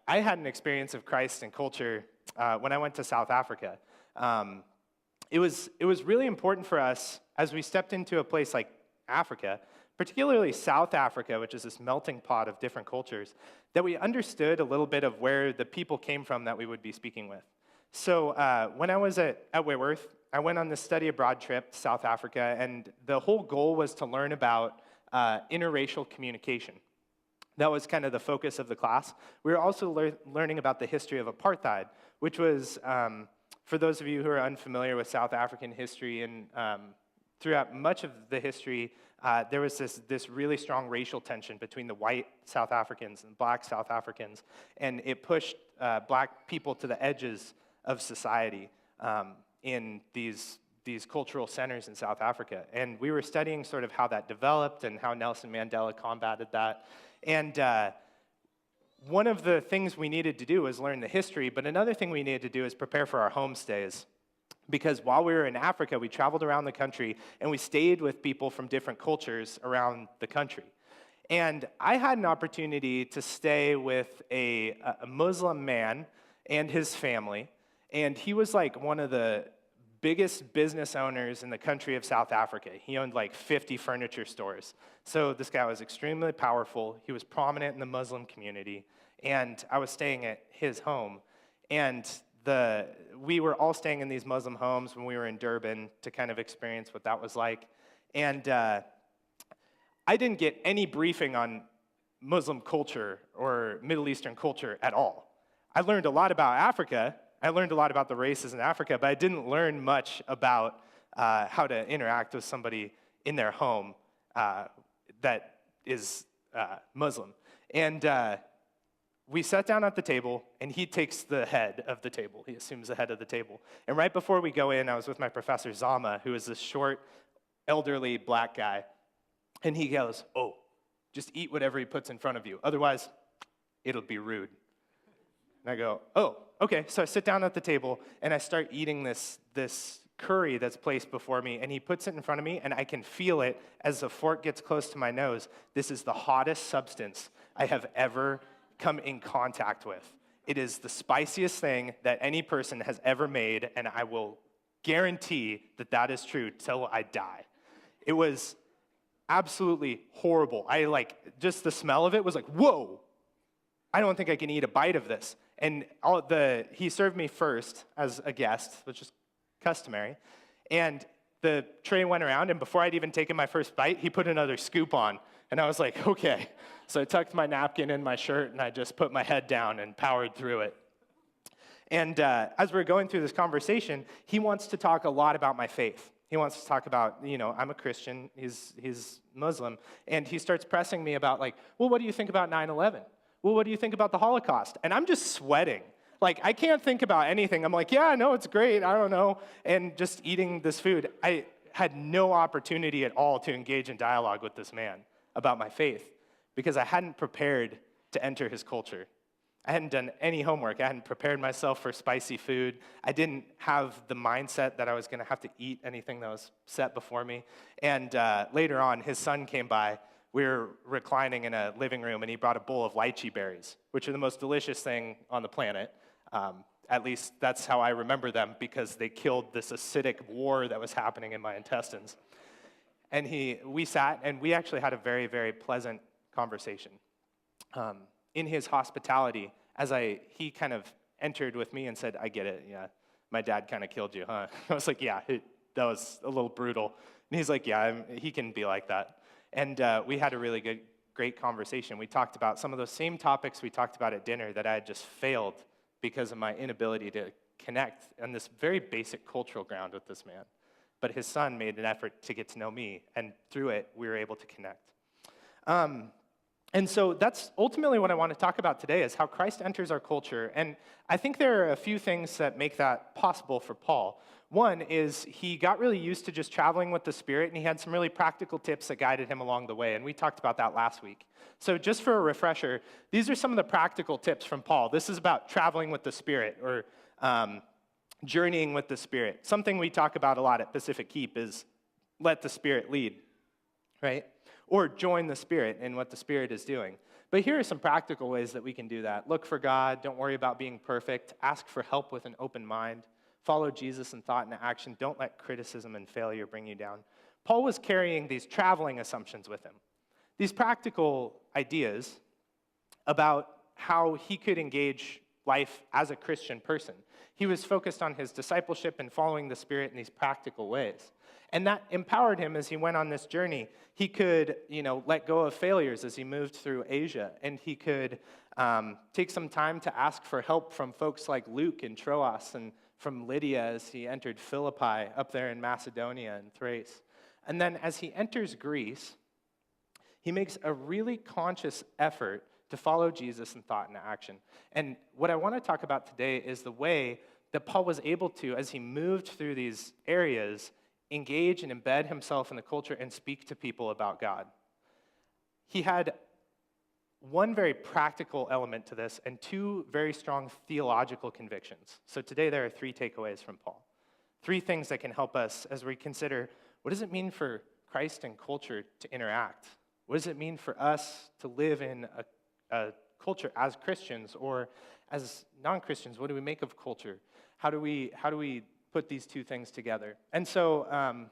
I had an experience of Christ and culture when I went to South Africa. It was really important for us as we stepped into a place like Africa, particularly South Africa, which is this melting pot of different cultures, that we understood a little bit of where the people came from that we would be speaking with. So when I was at Whitworth, I went on this study abroad trip to South Africa, and the whole goal was to learn about interracial communication. That was kind of the focus of the class. We were also learning about the history of apartheid, which was, for those of you who are unfamiliar with South African history, and throughout much of the history, there was this really strong racial tension between the white South Africans and black South Africans, and it pushed black people to the edges of society in these cultural centers in South Africa. And we were studying sort of how that developed and how Nelson Mandela combated that. And one of the things we needed to do was learn the history, but another thing we needed to do is prepare for our homestays. Because while we were in Africa, we traveled around the country, and we stayed with people from different cultures around the country. And I had an opportunity to stay with a Muslim man and his family, and he was like one of the biggest business owners in the country of South Africa. He owned like 50 furniture stores. So this guy was extremely powerful. He was prominent in the Muslim community, and I was staying at his home. And we were all staying in these Muslim homes when we were in Durban to kind of experience what that was like. And I didn't get any briefing on Muslim culture or Middle Eastern culture at all. I learned a lot about Africa. I learned a lot about the races in Africa, but I didn't learn much about how to interact with somebody in their home that is Muslim. And we sat down at the table, and he takes the head of the table. He assumes the head of the table. And right before we go in, I was with my professor, Zama, who is this short, elderly black guy. And he goes, "Oh, just eat whatever he puts in front of you. Otherwise, it'll be rude." And I go, "Oh, okay." So I sit down at the table, and I start eating this curry that's placed before me, and he puts it in front of me, and I can feel it as the fork gets close to my nose. This is the hottest substance I have ever come in contact with. It is the spiciest thing that any person has ever made, and I will guarantee that that is true till I die. It was absolutely horrible. Just the smell of it was like, whoa, I don't think I can eat a bite of this. And he served me first as a guest, which is customary, and the tray went around, and before I'd even taken my first bite, he put another scoop on, and I was like, okay. So I tucked my napkin in my shirt, and I just put my head down and powered through it. And as we're going through this conversation, he wants to talk a lot about my faith. He wants to talk about, I'm a Christian, he's Muslim, and he starts pressing me about well, what do you think about 9/11? Well, what do you think about the Holocaust? And I'm just sweating. I can't think about anything. I'm like, yeah, no, it's great, I don't know, and just eating this food. I had no opportunity at all to engage in dialogue with this man about my faith because I hadn't prepared to enter his culture. I hadn't done any homework. I hadn't prepared myself for spicy food. I didn't have the mindset that I was going to have to eat anything that was set before me. And later on, his son came by. We were reclining in a living room, and he brought a bowl of lychee berries, which are the most delicious thing on the planet. At least that's how I remember them, because they killed this acidic war that was happening in my intestines. And we sat, and we actually had a very, very pleasant conversation. In his hospitality, he kind of entered with me and said, "I get it, yeah, my dad kind of killed you, huh?" I was like, "Yeah, that was a little brutal." And he's like, "Yeah, he can be like that." And we had a really great conversation. We talked about some of those same topics we talked about at dinner that I had just failed because of my inability to connect on this very basic cultural ground with this man. But his son made an effort to get to know me, and through it, we were able to connect. And so that's ultimately what I want to talk about today, is how Christ enters our culture. And I think there are a few things that make that possible for Paul. One is he got really used to just traveling with the Spirit, and he had some really practical tips that guided him along the way, and we talked about that last week. So just for a refresher, these are some of the practical tips from Paul. This is about traveling with the Spirit, or journeying with the Spirit. Something we talk about a lot at Pacific Keep is let the Spirit lead, right? Or join the Spirit in what the Spirit is doing. But here are some practical ways that we can do that. Look for God. Don't worry about being perfect. Ask for help with an open mind. Follow Jesus in thought and action. Don't let criticism and failure bring you down. Paul was carrying these traveling assumptions with him. These practical ideas about how he could engage life as a Christian person. He was focused on his discipleship and following the Spirit in these practical ways. And that empowered him as he went on this journey. He could, let go of failures as he moved through Asia. And he could take some time to ask for help from folks like Luke in Troas and from Lydia as he entered Philippi up there in Macedonia and Thrace. And then as he enters Greece, he makes a really conscious effort to follow Jesus in thought and action. And what I want to talk about today is the way that Paul was able to, as he moved through these areas, engage and embed himself in the culture and speak to people about God. He had one very practical element to this and two very strong theological convictions. So today there are 3 takeaways from Paul. 3 things that can help us as we consider, what does it mean for Christ and culture to interact? What does it mean for us to live in a culture as Christians or as non-Christians? What do we make of culture? How do we put these 2 things together? And so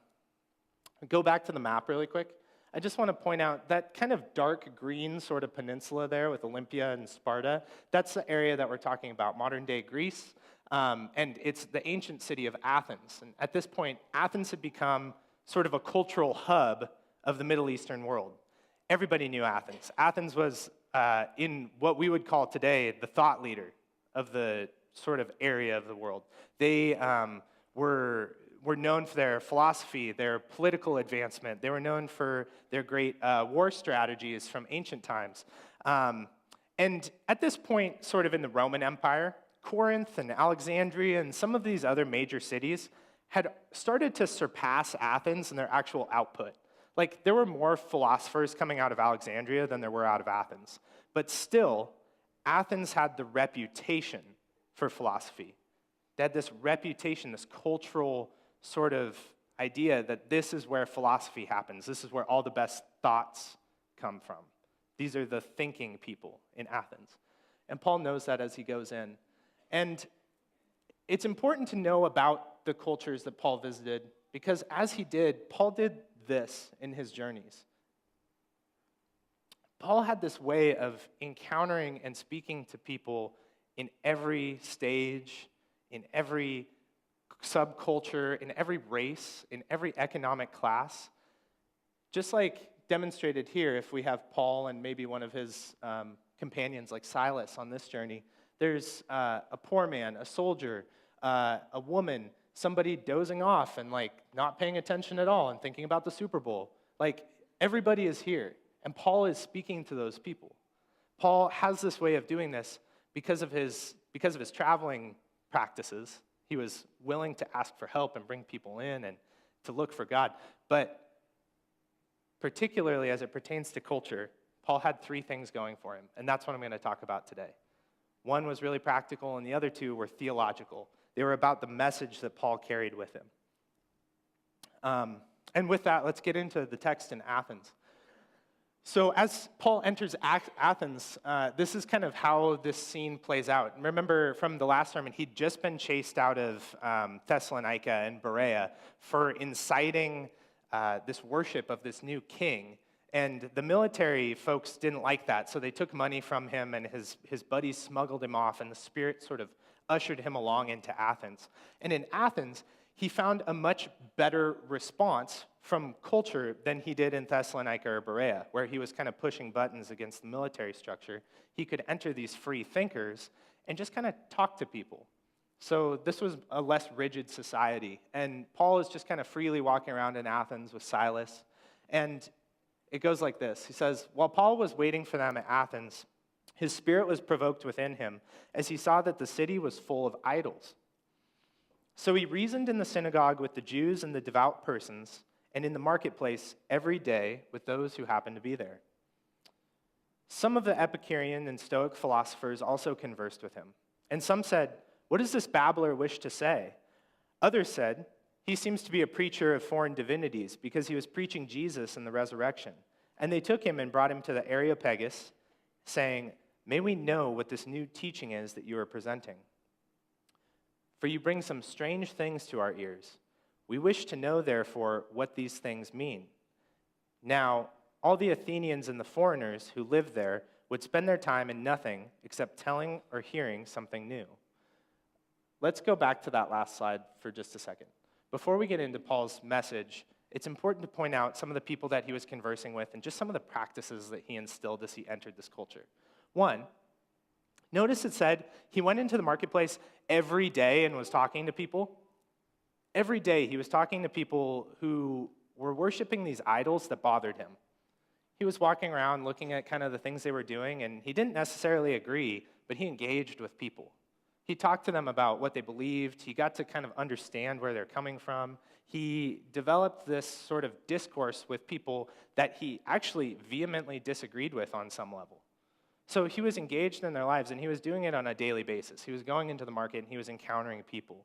go back to the map really quick. I just want to point out that kind of dark green sort of peninsula there with Olympia and Sparta, that's the area that we're talking about, modern-day Greece, and it's the ancient city of Athens. And at this point, Athens had become sort of a cultural hub of the Middle Eastern world. Everybody knew Athens. Athens was, in what we would call today, the thought leader of the sort of area of the world. They were known for their philosophy, their political advancement. They were known for their great war strategies from ancient times. And at this point, sort of in the Roman Empire, Corinth and Alexandria and some of these other major cities had started to surpass Athens in their actual output. Like, there were more philosophers coming out of Alexandria than there were out of Athens. But still, Athens had the reputation for philosophy. They had this reputation, this cultural sort of idea that this is where philosophy happens. This is where all the best thoughts come from. These are the thinking people in Athens. And Paul knows that as he goes in. And it's important to know about the cultures that Paul visited because as he did, Paul did this in his journeys. Paul had this way of encountering and speaking to people in every stage, in every subculture, in every race, in every economic class. Just like demonstrated here, if we have Paul and maybe one of his companions like Silas on this journey, there's a poor man, a soldier, a woman, somebody dozing off and like not paying attention at all and thinking about the Super Bowl. Like, everybody is here, and Paul is speaking to those people. Paul has this way of doing this because of his traveling practices. He was willing to ask for help and bring people in and to look for God. But particularly as it pertains to culture, Paul had 3 things going for him, and that's what I'm going to talk about today. One was really practical, and the other 2 were theological. They were about the message that Paul carried with him. And with that, let's get into the text in Athens. So as Paul enters Athens, this is kind of how this scene plays out. Remember from the last sermon, he'd just been chased out of Thessalonica and Berea for inciting this worship of this new king. And the military folks didn't like that, so they took money from him, and his buddies smuggled him off, and the Spirit sort of ushered him along into Athens. And in Athens, he found a much better response from culture than he did in Thessalonica or Berea, where he was kind of pushing buttons against the military structure. He could enter these free thinkers and just kind of talk to people. So this was a less rigid society. And Paul is just kind of freely walking around in Athens with Silas. And it goes like this. He says, while Paul was waiting for them at Athens, his spirit was provoked within him as he saw that the city was full of idols. So he reasoned in the synagogue with the Jews and the devout persons, and in the marketplace every day with those who happened to be there. Some of the Epicurean and Stoic philosophers also conversed with him, and some said, "What does this babbler wish to say?" Others said, "He seems to be a preacher of foreign divinities because he was preaching Jesus and the resurrection." And they took him and brought him to the Areopagus, saying, "May we know what this new teaching is that you are presenting. For you bring some strange things to our ears. We wish to know, therefore, what these things mean." Now, all the Athenians and the foreigners who lived there would spend their time in nothing except telling or hearing something new. Let's go back to that last slide for just a second. Before we get into Paul's message, it's important to point out some of the people that he was conversing with and just some of the practices that he instilled as he entered this culture. One, notice it said he went into the marketplace every day and was talking to people. Every day he was talking to people who were worshiping these idols that bothered him. He was walking around looking at kind of the things they were doing, and he didn't necessarily agree, but he engaged with people. He talked to them about what they believed. He got to kind of understand where they're coming from. He developed this sort of discourse with people that he actually vehemently disagreed with on some level. So he was engaged in their lives, and he was doing it on a daily basis. He was going into the market, and he was encountering people.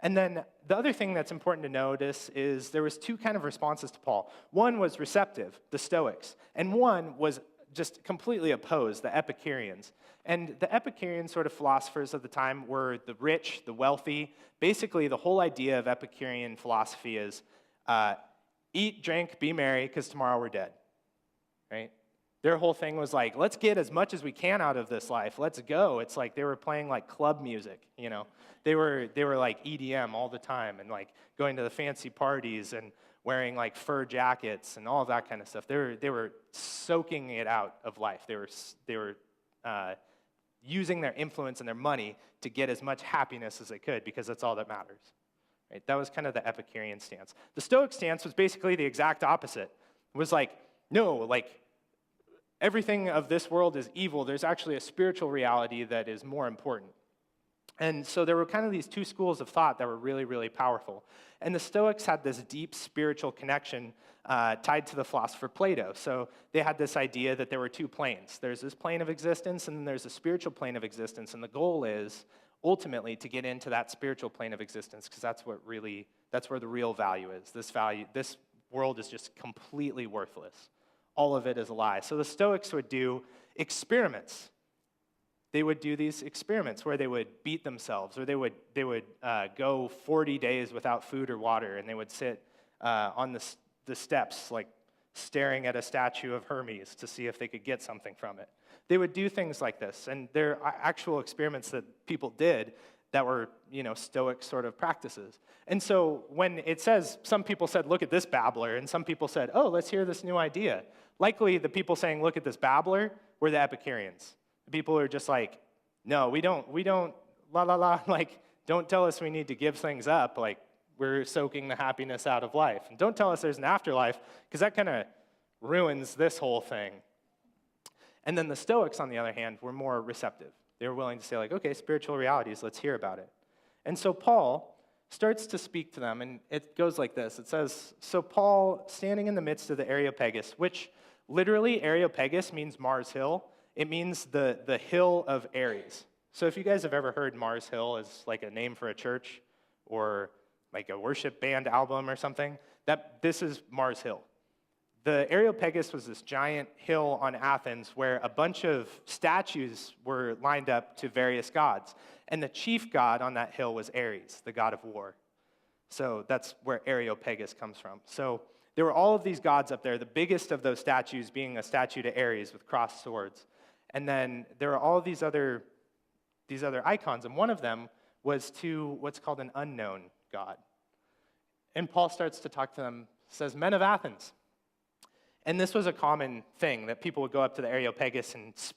And then the other thing that's important to notice is there was two kind of responses to Paul. One was receptive, the Stoics, and one was just completely opposed, the Epicureans. And the Epicurean sort of philosophers of the time were the rich, the wealthy. Basically, the whole idea of Epicurean philosophy is eat, drink, be merry, because tomorrow we're dead, right? Their whole thing was like, let's get as much as we can out of this life. Let's go. It's like they were playing like club music, you know. They were like EDM all the time and like going to the fancy parties and wearing like fur jackets and all of that kind of stuff. They were soaking it out of life. They were using their influence and their money to get as much happiness as they could because that's all that matters. Right? That was kind of the Epicurean stance. The Stoic stance was basically the exact opposite. It was like, no, like everything of this world is evil. There's actually a spiritual reality that is more important. And so there were kind of these two schools of thought that were really, really powerful. And the Stoics had this deep spiritual connection tied to the philosopher Plato. So they had this idea that there were two planes. There's this plane of existence, and then there's a spiritual plane of existence. And the goal is ultimately to get into that spiritual plane of existence, because that's where the real value is. This world is just completely worthless. All of it is a lie. So the Stoics would do experiments. They would do these experiments where they would beat themselves, or they would go 40 days without food or water, and they would sit on the steps, like staring at a statue of Hermes to see if they could get something from it. They would do things like this, and there are actual experiments that people did that were, Stoic sort of practices. And so when it says, some people said, look at this babbler, and some people said, oh, let's hear this new idea. Likely the people saying, look at this babbler, were the Epicureans. The people who are just like, no, we don't, like, don't tell us we need to give things up, like, we're soaking the happiness out of life. And don't tell us there's an afterlife, because that kind of ruins this whole thing. And then the Stoics, on the other hand, were more receptive. They were willing to say, like, okay, spiritual realities, let's hear about it. And so Paul starts to speak to them, and it goes like this. It says, so Paul, standing in the midst of the Areopagus, which literally Areopagus means Mars Hill. It means the hill of Ares. So if you guys have ever heard Mars Hill as like a name for a church or like a worship band album or something, this is Mars Hill. The Areopagus was this giant hill on Athens where a bunch of statues were lined up to various gods. And the chief god on that hill was Ares, the god of war. So that's where Areopagus comes from. So there were all of these gods up there, the biggest of those statues being a statue to Ares with crossed swords. And then there are all these other icons, and one of them was to what's called an unknown god. And Paul starts to talk to them, says, men of Athens. And this was a common thing, that people would go up to the Areopagus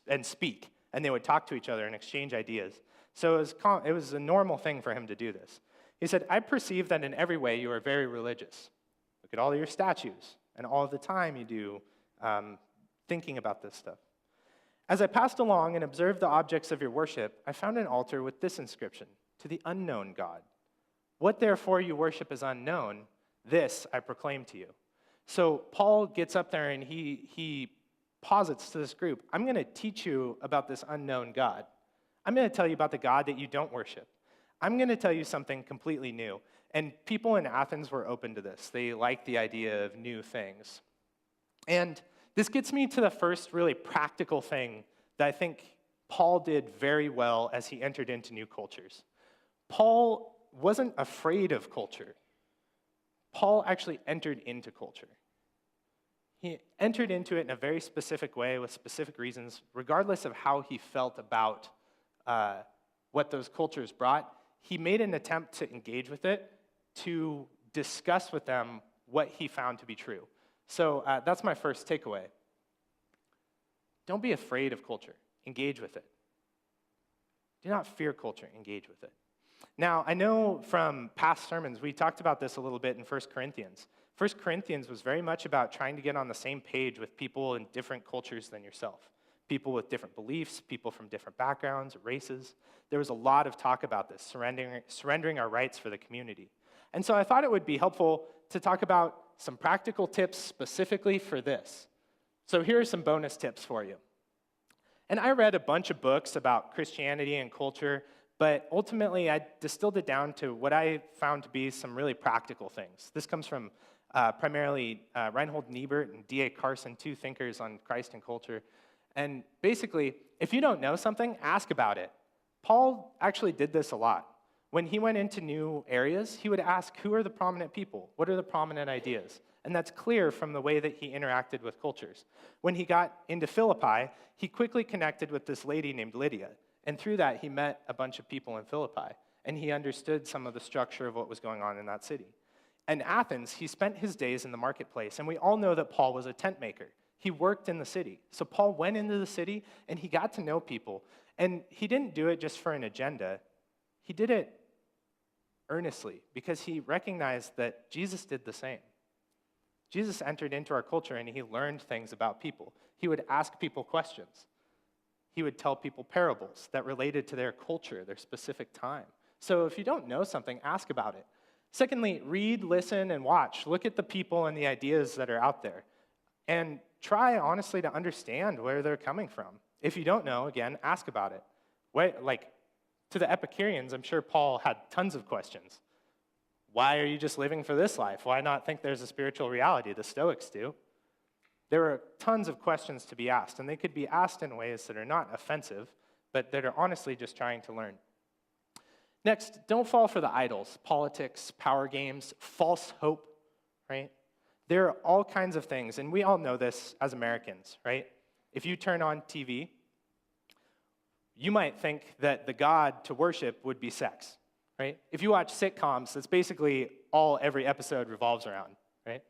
and speak, and they would talk to each other and exchange ideas. So it was a normal thing for him to do this. He said, I perceive that in every way you are very religious. Look at all your statues, and all of the time you do thinking about this stuff. As I passed along and observed the objects of your worship, I found an altar with this inscription, to the unknown God. What therefore you worship as unknown, this I proclaim to you. So Paul gets up there and he posits to this group, I'm going to teach you about this unknown God. I'm going to tell you about the God that you don't worship. I'm going to tell you something completely new. And people in Athens were open to this. They liked the idea of new things. And this gets me to the first really practical thing that I think Paul did very well as he entered into new cultures. Paul wasn't afraid of culture. Paul actually entered into culture. He entered into it in a very specific way with specific reasons, regardless of how he felt about what those cultures brought. He made an attempt to engage with it, to discuss with them what he found to be true. So that's my first takeaway. Don't be afraid of culture. Engage with it. Do not fear culture. Engage with it. Now, I know from past sermons, we talked about this a little bit in 1 Corinthians. 1 Corinthians was very much about trying to get on the same page with people in different cultures than yourself. People with different beliefs, people from different backgrounds, races. There was a lot of talk about this, surrendering our rights for the community. And so I thought it would be helpful to talk about some practical tips specifically for this. So here are some bonus tips for you. And I read a bunch of books about Christianity and culture, but ultimately I distilled it down to what I found to be some really practical things. This comes from primarily Reinhold Niebuhr and D.A. Carson, two thinkers on Christ and culture. And basically, if you don't know something, ask about it. Paul actually did this a lot. When he went into new areas, he would ask, who are the prominent people? What are the prominent ideas? And that's clear from the way that he interacted with cultures. When he got into Philippi, he quickly connected with this lady named Lydia. And through that, he met a bunch of people in Philippi. And he understood some of the structure of what was going on in that city. In Athens, he spent his days in the marketplace. And we all know that Paul was a tent maker. He worked in the city. So Paul went into the city, and he got to know people. And he didn't do it just for an agenda. He did it earnestly because he recognized that Jesus did the same. Jesus entered into our culture and he learned things about people. He would ask people questions. He would tell people parables that related to their culture, their specific time. So if you don't know something, ask about it. Secondly, read, listen, and watch. Look at the people and the ideas that are out there. And try honestly to understand where they're coming from. If you don't know, again, ask about it. To the Epicureans, I'm sure Paul had tons of questions. Why are you just living for this life? Why not think there's a spiritual reality? The Stoics do. There are tons of questions to be asked, and they could be asked in ways that are not offensive, but that are honestly just trying to learn. Next, don't fall for the idols, politics, power games, false hope, right? There are all kinds of things, and we all know this as Americans, right? If you turn on TV, you might think that the God to worship would be sex, right? If you watch sitcoms, that's basically all every episode revolves around, right?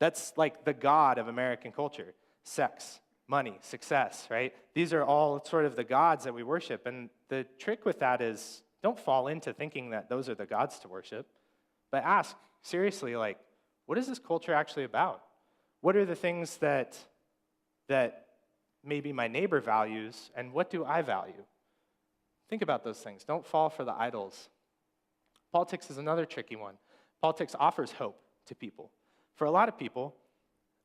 That's like the God of American culture. Sex, money, success, right? These are all sort of the gods that we worship. And the trick with that is don't fall into thinking that those are the gods to worship, but ask seriously, like, what is this culture actually about? What are the things that maybe my neighbor values, and what do I value? Think about those things. Don't fall for the idols. Politics is another tricky one. Politics offers hope to people. For a lot of people,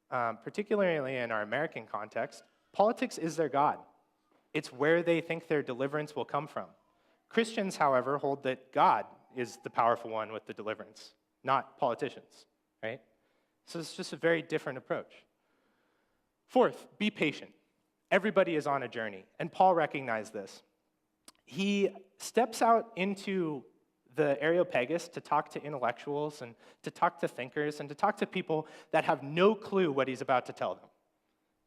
particularly in our American context, politics is their God. It's where they think their deliverance will come from. Christians, however, hold that God is the powerful one with the deliverance, not politicians, right? So it's just a very different approach. Fourth, be patient. Everybody is on a journey, and Paul recognized this. He steps out into the Areopagus to talk to intellectuals and to talk to thinkers and to talk to people that have no clue what he's about to tell them.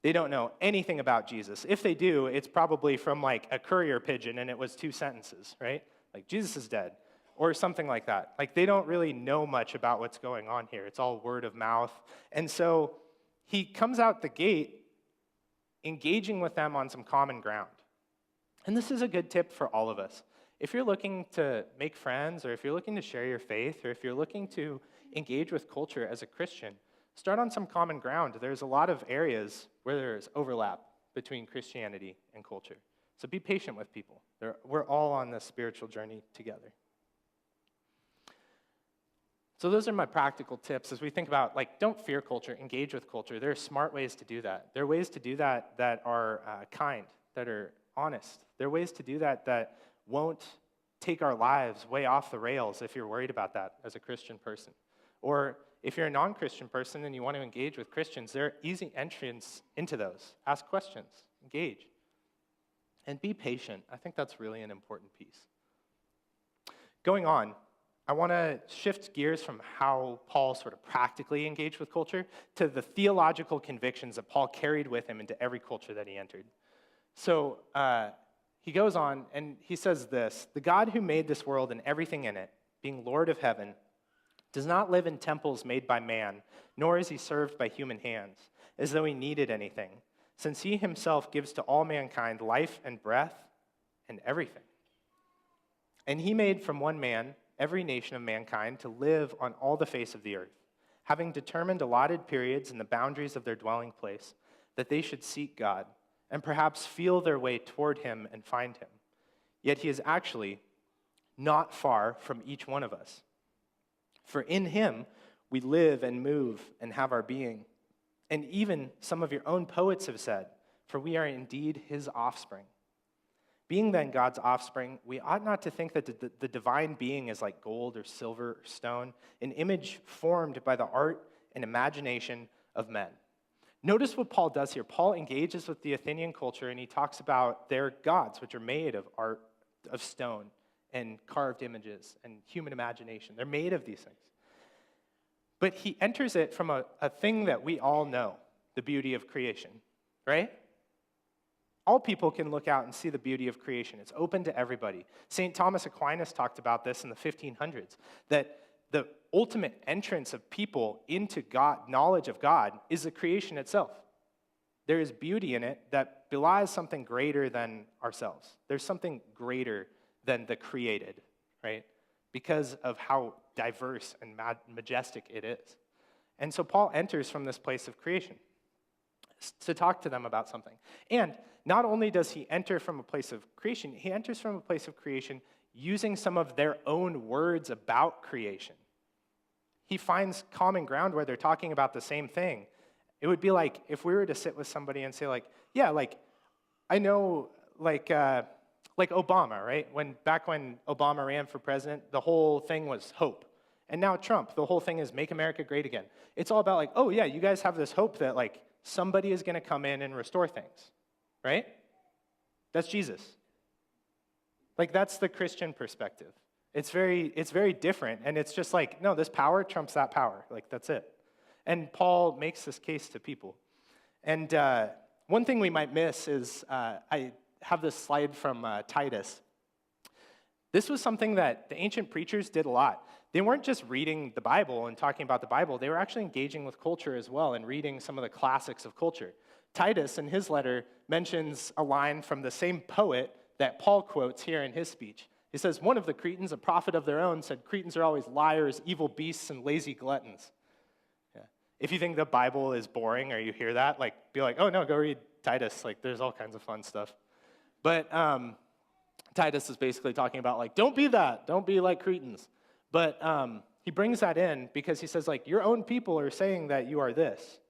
They don't know anything about Jesus. If they do, it's probably from like a courier pigeon and it was 2 sentences, right? Like, Jesus is dead, or something like that. Like, they don't really know much about what's going on here. It's all word of mouth. And so he comes out the gate engaging with them on some common ground. And this is a good tip for all of us. If you're looking to make friends, or if you're looking to share your faith, or if you're looking to engage with culture as a Christian, start on some common ground. There's a lot of areas where there's overlap between Christianity and culture. So be patient with people. We're all on this spiritual journey together. So those are my practical tips as we think about, like, don't fear culture, engage with culture. There are smart ways to do that. There are ways to do that that are kind, that are honest. There are ways to do that that won't take our lives way off the rails if you're worried about that as a Christian person. Or if you're a non-Christian person and you want to engage with Christians, there are easy entrants into those. Ask questions, engage. And be patient. I think that's really an important piece. Going on, I want to shift gears from how Paul sort of practically engaged with culture to the theological convictions that Paul carried with him into every culture that he entered. So he goes on and he says this: "The God who made this world and everything in it, being Lord of heaven, does not live in temples made by man, nor is he served by human hands, as though he needed anything, since he himself gives to all mankind life and breath and everything. And he made from one man every nation of mankind to live on all the face of the earth, having determined allotted periods and the boundaries of their dwelling place, that they should seek God, and perhaps feel their way toward him and find him. Yet he is actually not far from each one of us. For in him we live and move and have our being. And even some of your own poets have said, for we are indeed his offspring. Being then God's offspring, we ought not to think that the divine being is like gold or silver or stone, an image formed by the art and imagination of men." Notice what Paul does here. Paul engages with the Athenian culture, and he talks about their gods, which are made of art, of stone, and carved images, and human imagination. They're made of these things. But he enters it from a thing that we all know, the beauty of creation, right? All people can look out and see the beauty of creation. It's open to everybody. St. Thomas Aquinas talked about this in the 1500s, that the ultimate entrance of people into God, knowledge of God, is the creation itself. There is beauty in it that belies something greater than ourselves. There's something greater than the created, right? Because of how diverse and majestic it is. And so Paul enters from this place of creation to talk to them about something. And not only does he enter from a place of creation, he enters from a place of creation using some of their own words about creation. He finds common ground where they're talking about the same thing. It would be like if we were to sit with somebody and say, like, yeah, like, I know, like Obama, right? Back when Obama ran for president, the whole thing was hope. And now Trump, the whole thing is make America great again. It's all about like, oh yeah, you guys have this hope that like somebody is going to come in and restore things, right? That's Jesus. Like that's the Christian perspective. It's very different, and it's just like, no, this power trumps that power. Like that's it. And Paul makes this case to people. And one thing we might miss is I have this slide from Titus. This was something that the ancient preachers did a lot. They weren't just reading the Bible and talking about the Bible. They were actually engaging with culture as well and reading some of the classics of culture. Titus, in his letter, mentions a line from the same poet that Paul quotes here in his speech. He says, one of the Cretans, a prophet of their own, said, Cretans are always liars, evil beasts, and lazy gluttons. Yeah. If you think the Bible is boring or you hear that, like, be like, oh no, go read Titus. Like, there's all kinds of fun stuff. But Titus is basically talking about, like, don't be that. Don't be like Cretans. But he brings that in because he says, like, your own people are saying that you are this.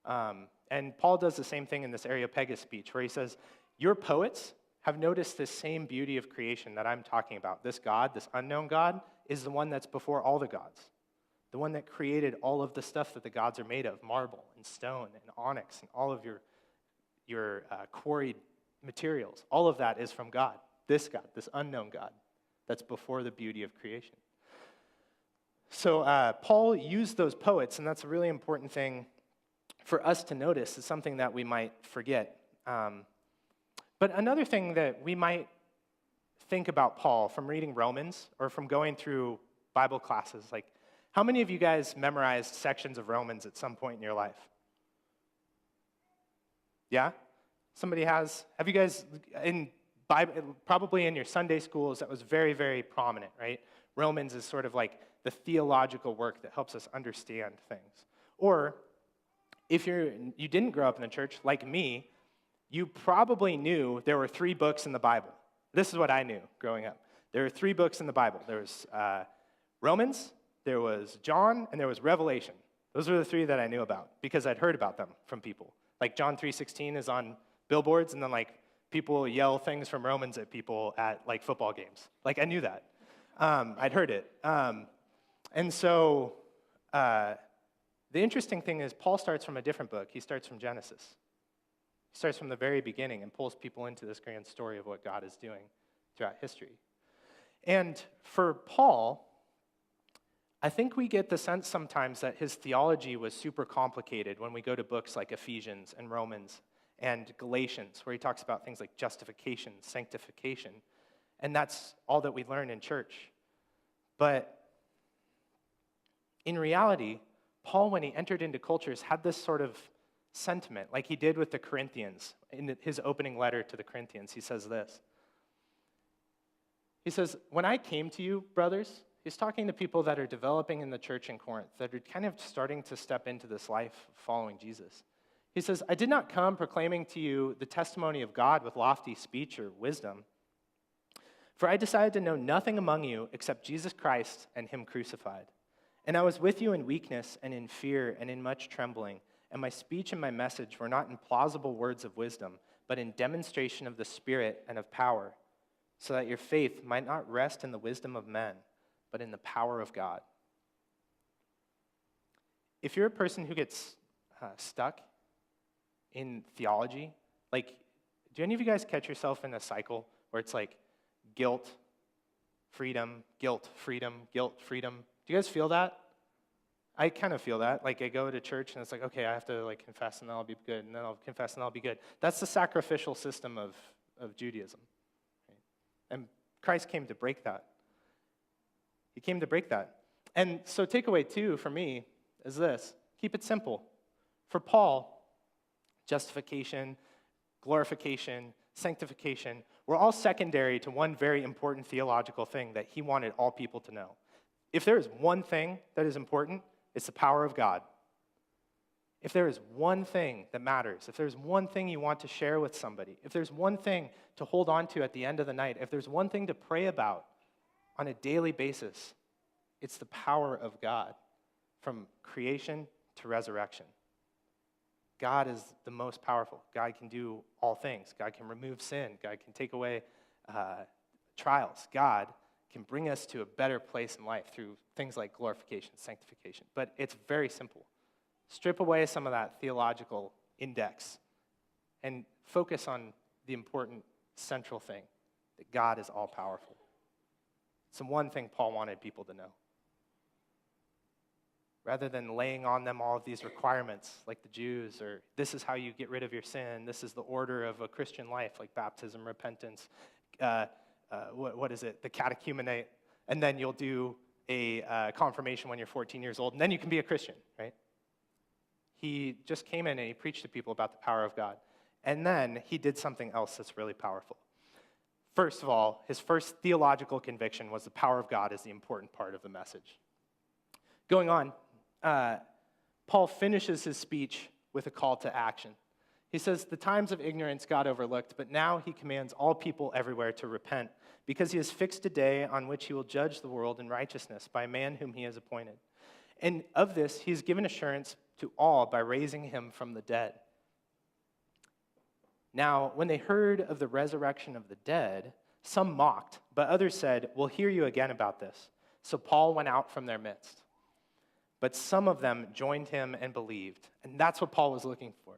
And Paul does the same thing in this Areopagus speech where he says, your poets have noticed this same beauty of creation that I'm talking about. This God, this unknown God, is the one that's before all the gods. The one that created all of the stuff that the gods are made of, marble and stone and onyx and all of your quarried materials. All of that is from God, this unknown God that's before the beauty of creation. So Paul used those poets, and that's a really important thing for us to notice. It's something that we might forget. But another thing that we might think about Paul from reading Romans or from going through Bible classes, like how many of you guys memorized sections of Romans at some point in your life? Yeah? Somebody has? Have you guys, in Bible, probably in your Sunday schools, that was very, very prominent, right? Romans is sort of like the theological work that helps us understand things. Or if you didn't grow up in the church, like me, you probably knew there were 3 books in the Bible. This is what I knew growing up. There were 3 books in the Bible. There was Romans, there was John, and there was Revelation. Those were the 3 that I knew about because I'd heard about them from people. Like John 3:16 is on billboards, and then like people yell things from Romans at people at like football games. Like I knew that. I'd heard it. And so the interesting thing is Paul starts from a different book. He starts from Genesis. He starts from the very beginning and pulls people into this grand story of what God is doing throughout history. And for Paul, I think we get the sense sometimes that his theology was super complicated when we go to books like Ephesians and Romans and Galatians, where he talks about things like justification, sanctification, and that's all that we learn in church. But in reality, Paul, when he entered into cultures, had this sort of sentiment, like he did with the Corinthians. In his opening letter to the Corinthians, he says this. He says, when I came to you, brothers, he's talking to people that are developing in the church in Corinth, that are kind of starting to step into this life following Jesus. He says, I did not come proclaiming to you the testimony of God with lofty speech or wisdom, for I decided to know nothing among you except Jesus Christ and him crucified. And I was with you in weakness and in fear and in much trembling, and my speech and my message were not in plausible words of wisdom, but in demonstration of the Spirit and of power, so that your faith might not rest in the wisdom of men, but in the power of God. If you're a person who gets stuck in theology, like, do any of you guys catch yourself in a cycle where it's like guilt, freedom, guilt, freedom, guilt, freedom? Do you guys feel that? I kind of feel that. Like, I go to church and it's like, okay, I have to like confess and then I'll be good, and then I'll confess and I'll be good. That's the sacrificial system of Judaism. Right? And Christ came to break that. He came to break that. And so takeaway 2 for me is this. Keep it simple. For Paul, justification, glorification, sanctification were all secondary to one very important theological thing that he wanted all people to know. If there is one thing that is important, it's the power of God. If there is one thing that matters, if there's one thing you want to share with somebody, if there's one thing to hold on to at the end of the night, if there's one thing to pray about on a daily basis, it's the power of God from creation to resurrection. God is the most powerful. God can do all things. God can remove sin. God can take away trials. God can bring us to a better place in life through things like glorification, sanctification. But it's very simple. Strip away some of that theological index and focus on the important central thing, that God is all-powerful. It's the one thing Paul wanted people to know. Rather than laying on them all of these requirements like the Jews, or this is how you get rid of your sin, this is the order of a Christian life, like baptism, repentance, what is it, the catechumenate, and then you'll do a confirmation when you're 14 years old, and then you can be a Christian, right? He just came in and he preached to people about the power of God. And then he did something else that's really powerful. First of all, his first theological conviction was the power of God is the important part of the message. Going on, Paul finishes his speech with a call to action. He says, the times of ignorance God overlooked, but now he commands all people everywhere to repent, because he has fixed a day on which he will judge the world in righteousness by a man whom he has appointed. And of this he has given assurance to all by raising him from the dead. Now, when they heard of the resurrection of the dead, some mocked, but others said, we'll hear you again about this. So Paul went out from their midst. But some of them joined him and believed. And that's what Paul was looking for.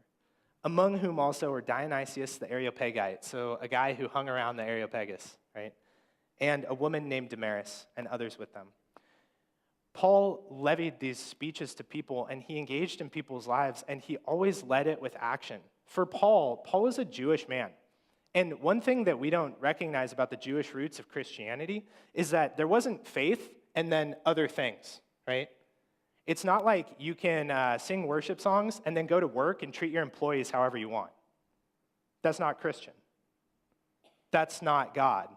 Among whom also were Dionysius the Areopagite, so a guy who hung around the Areopagus, right? And a woman named Damaris, and others with them. Paul levied these speeches to people, and he engaged in people's lives, and he always led it with action. For Paul was a Jewish man. And one thing that we don't recognize about the Jewish roots of Christianity is that there wasn't faith and then other things, right? It's not like you can sing worship songs and then go to work and treat your employees however you want. That's not Christian. That's not God.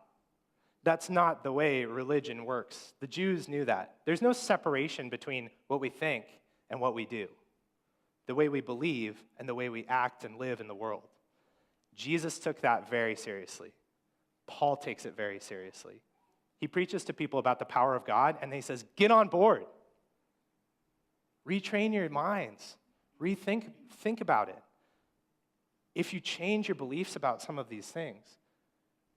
That's not the way religion works. The Jews knew that. There's no separation between what we think and what we do, the way we believe and the way we act and live in the world. Jesus took that very seriously. Paul takes it very seriously. He preaches to people about the power of God, and he says, get on board. Retrain your minds. Think about it. If you change your beliefs about some of these things,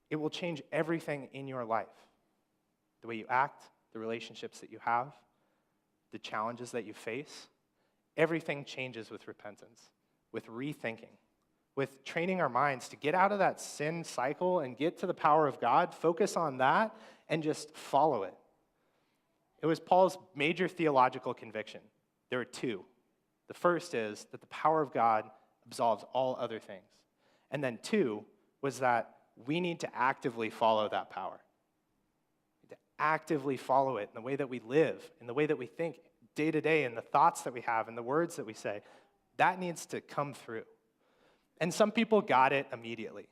it will change everything in your life. The way you act, the relationships that you have, the challenges that you face, everything changes with repentance, with rethinking, with training our minds to get out of that sin cycle and get to the power of God, focus on that, and just follow it. It was Paul's major theological conviction. There are two. The first is that the power of God absolves all other things. And then two was that we need to actively follow that power. We need to actively follow it in the way that we live, in the way that we think day to day, in the thoughts that we have, in the words that we say. That needs to come through. And some people got it immediately.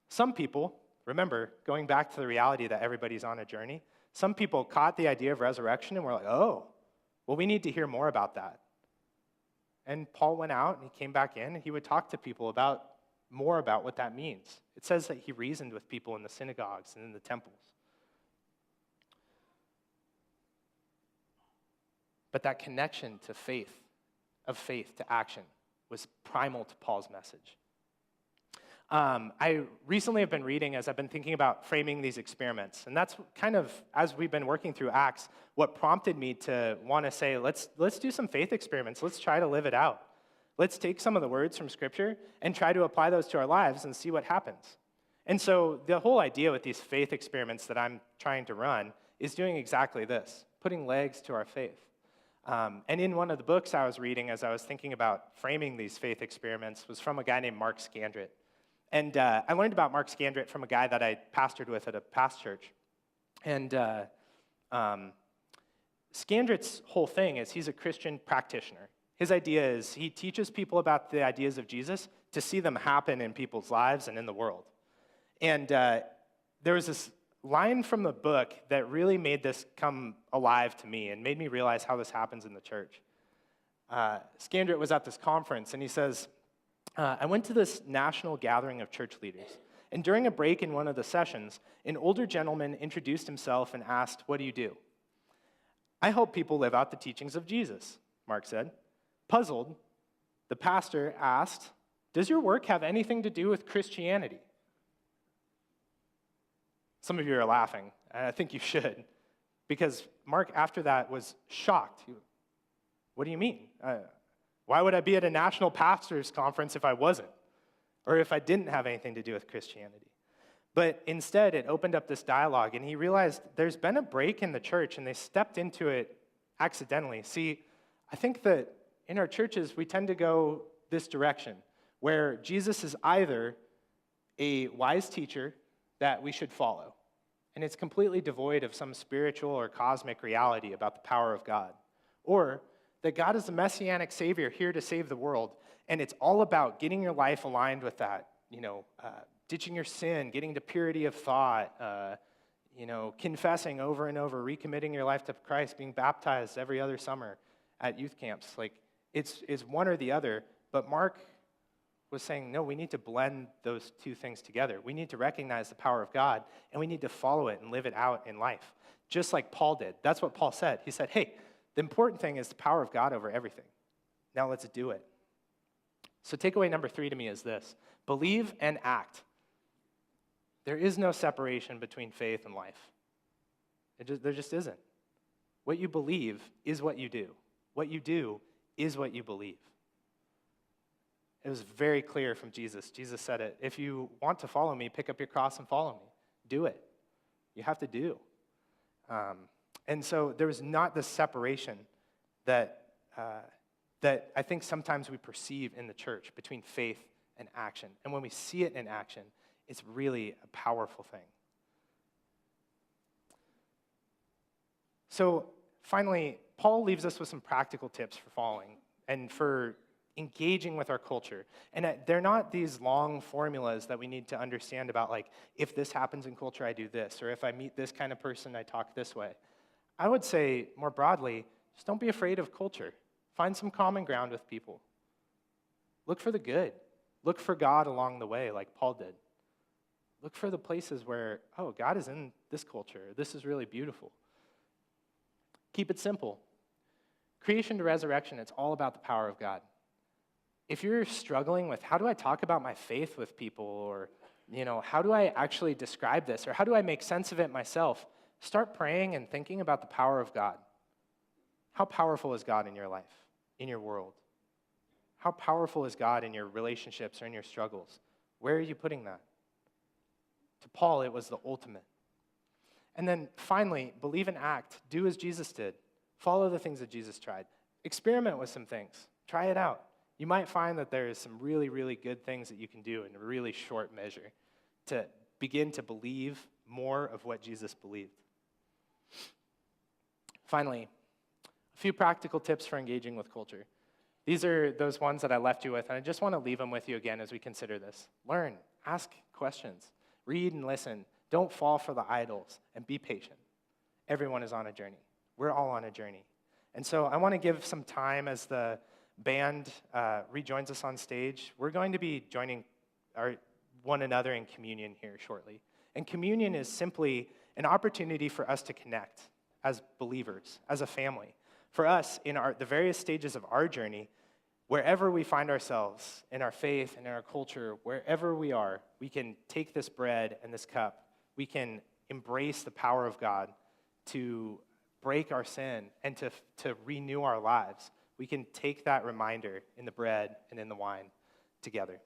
Some people, remember, going back to the reality that everybody's on a journey, some people caught the idea of resurrection and were like, oh, well, we need to hear more about that. And Paul went out and he came back in and he would talk to people more about what that means. It says that he reasoned with people in the synagogues and in the temples. But that connection to faith, of faith to action, was primal to Paul's message. I recently have been reading as I've been thinking about framing these experiments. And that's kind of, as we've been working through Acts, what prompted me to want to say, let's do some faith experiments. Let's try to live it out. Let's take some of the words from Scripture and try to apply those to our lives and see what happens. And so the whole idea with these faith experiments that I'm trying to run is doing exactly this, putting legs to our faith. And in one of the books I was reading as I was thinking about framing these faith experiments was from a guy named Mark Scandrett. And I learned about Mark Scandrett from a guy that I pastored with at a past church. And Scandrett's whole thing is he's a Christian practitioner. His idea is he teaches people about the ideas of Jesus to see them happen in people's lives and in the world. And there was this line from the book that really made this come alive to me and made me realize how this happens in the church. Scandrett was at this conference, and he says, I went to this national gathering of church leaders, and during a break in one of the sessions, an older gentleman introduced himself and asked, "What do you do?" "I help people live out the teachings of Jesus," Mark said. Puzzled, the pastor asked, "Does your work have anything to do with Christianity?" Some of you are laughing, and I think you should, because Mark, after that, was shocked. "What do you mean? Why would I be at a national pastors' conference if I wasn't, or if I didn't have anything to do with Christianity?" But instead, it opened up this dialogue, and he realized there's been a break in the church, and they stepped into it accidentally. See, I think that in our churches, we tend to go this direction, where Jesus is either a wise teacher that we should follow, and it's completely devoid of some spiritual or cosmic reality about the power of God, or that God is the messianic Savior here to save the world, and it's all about getting your life aligned with that, ditching your sin, getting to purity of thought, confessing over and over, recommitting your life to Christ, being baptized every other summer at youth camps. Like, it's one or the other, but Mark was saying, no, we need to blend those two things together. We need to recognize the power of God, and we need to follow it and live it out in life, just like Paul did. That's what Paul said. He said, hey, the important thing is the power of God over everything. Now let's do it. So takeaway number 3 to me is this: believe and act. There is no separation between faith and life. There just isn't. What you believe is what you do. What you do is what you believe. It was very clear from Jesus. Jesus said it. If you want to follow me, pick up your cross and follow me. Do it. You have to do. And so there was not this separation that I think sometimes we perceive in the church between faith and action. And when we see it in action, it's really a powerful thing. So finally, Paul leaves us with some practical tips for following and for engaging with our culture. And they're not these long formulas that we need to understand about, like, if this happens in culture, I do this, or if I meet this kind of person, I talk this way. I would say, more broadly, just don't be afraid of culture. Find some common ground with people. Look for the good. Look for God along the way, like Paul did. Look for the places where, oh, God is in this culture. This is really beautiful. Keep it simple. Creation to resurrection, it's all about the power of God. If you're struggling with, how do I talk about my faith with people, or, how do I actually describe this, or how do I make sense of it myself? Start praying and thinking about the power of God. How powerful is God in your life, in your world? How powerful is God in your relationships or in your struggles? Where are you putting that? To Paul, it was the ultimate. And then finally, believe and act. Do as Jesus did. Follow the things that Jesus tried. Experiment with some things. Try it out. You might find that there is some really, really good things that you can do in a really short measure to begin to believe more of what Jesus believed. Finally, a few practical tips for engaging with culture. These are those ones that I left you with, and I just want to leave them with you again as we consider this. Learn, ask questions, read and listen. Don't fall for the idols, and be patient. Everyone is on a journey. We're all on a journey. And so I want to give some time as the band rejoins us on stage. We're going to be joining one another in communion here shortly. And communion is simply an opportunity for us to connect as believers, as a family. For us, in the various stages of our journey, wherever we find ourselves in our faith and in our culture, wherever we are, we can take this bread and this cup. We can embrace the power of God to break our sin and to renew our lives. We can take that reminder in the bread and in the wine together.